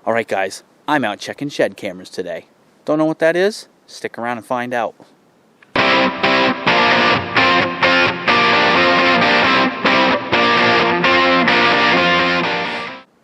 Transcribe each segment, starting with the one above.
Alright guys, I'm out checking shed cameras today. Don't know what that is? Stick around and find out.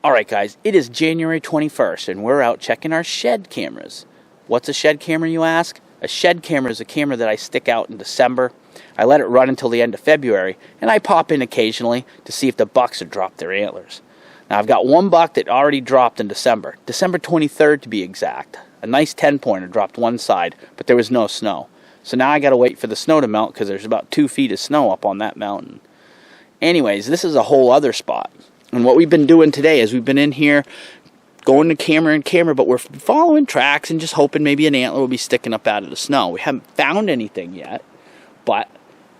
Alright guys, it is January 21st and we're out checking our shed cameras. What's a shed camera, you ask? A shed camera is a camera that I stick out in December. I let it run until the end of February, and I pop in occasionally to see if the bucks have dropped their antlers. Now I've got one buck that already dropped in December 23rd to be exact. A nice 10-pointer dropped one side, but there was no snow. So now I gotta wait for the snow to melt because there's about 2 feet of snow up on that mountain. Anyways, this is a whole other spot. And what we've been doing today is we've been in here going to camera, but we're following tracks and just hoping maybe an antler will be sticking up out of the snow. We haven't found anything yet, but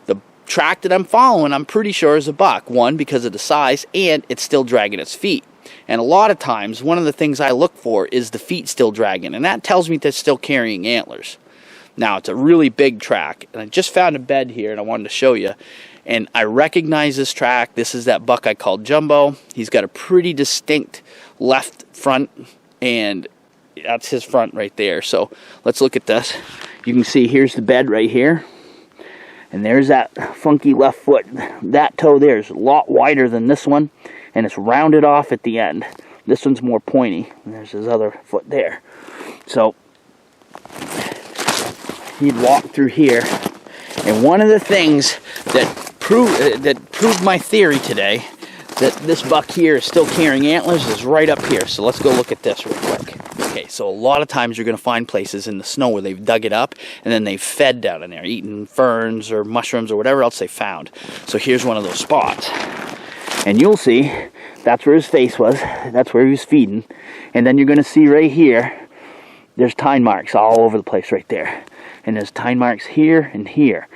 the track that I'm following, I'm pretty sure is a buck. One, because of the size, and it's still dragging its feet. And a lot of times, one of the things I look for is the feet still dragging, and that tells me they're still carrying antlers. Now, it's a really big track, and I just found a bed here, and I wanted to show you. And I recognize this track. This is that buck I called Jumbo. He's got a pretty distinct left front, and that's his front right there. So let's look at this. You can see here's the bed right here. And there's that funky left foot. That toe there is a lot wider than this one, and it's rounded off at the end. This one's more pointy, and there's his other foot there. So he'd walk through here, and one of the things that proved my theory today that this buck here is still carrying antlers is right up here. So let's go look at this real quick. Okay, so a lot of times you're going to find places in the snow where they've dug it up and then they've fed down in there, eating ferns or mushrooms or whatever else they found. So here's one of those spots. And you'll see that's where his face was. That's where he was feeding. And then you're going to see right here, there's tine marks all over the place right there. And there's tine marks here and here.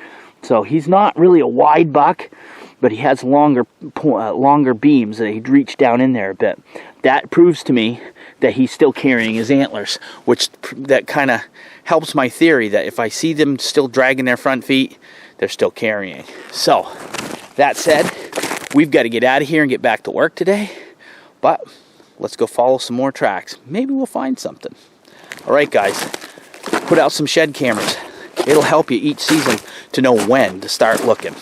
So he's not really a wide buck, but he has longer beams that he'd reach down in there a bit. That proves to me that he's still carrying his antlers, which that kind of helps my theory that if I see them still dragging their front feet, they're still carrying. So, that said, we've got to get out of here and get back to work today, but let's go follow some more tracks. Maybe we'll find something. Alright guys, put out some shed cameras. It'll help you each season to know when to start looking.